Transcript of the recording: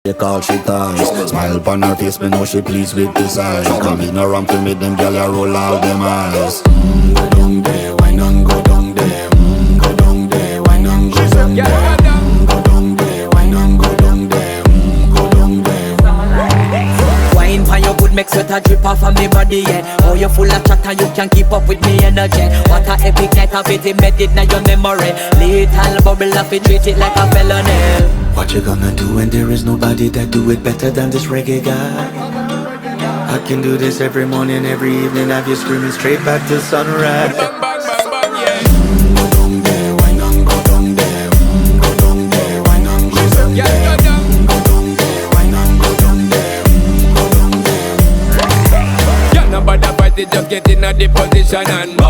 They call she ties. Smile upon her face, me know she pleased with this eyes. Come in around to me, them gyal a roll out them eyes. Go down there, why not go down there? Go down there, why not go down there? Go down there, why not go down there? Go down there. Wine pan your good, make sweat a drip off of me body, yeah. Oh, you full of chatter, you can't keep up with me energy. What a epic night of it, embedded in your memory. Little bubble of it, treat it like a felony. What you gonna do when there is nobody that do it better than this reggae guy? I can do this every morning, every evening, have you screaming straight back to sunrise. Bang, bang, bang, bang, yeah. Go down there, why not go down there? Go down there, why not go down there? Yeah, go down. Go down there, why not go down there? Go down there. Yeah, nobody fight it, just get in a the position and